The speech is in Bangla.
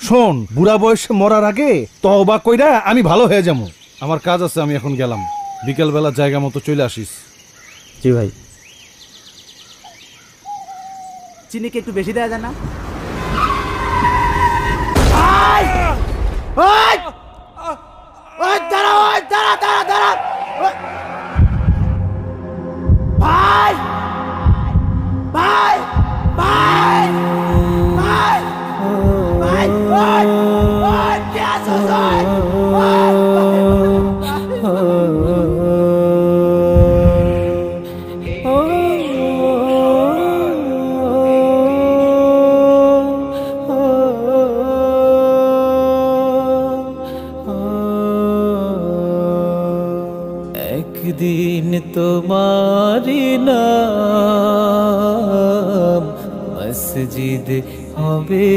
শোন, বুড়া বয়সে মরার আগে তওবা কইরা আমি ভালো হয়ে যাবো। আমার কাজ আছে, আমি এখন গেলাম। বিকেলবেলা জায়গা মতো চলে আসিস। জি ভাই। চিনি কি একটু বেশি দেওয়া যায় না? ভাই ভাই ভাই ভাই ভাই ভাই ভাই কে আছো ভাই? একদিন তোমারি নাম মসজিদ হবে।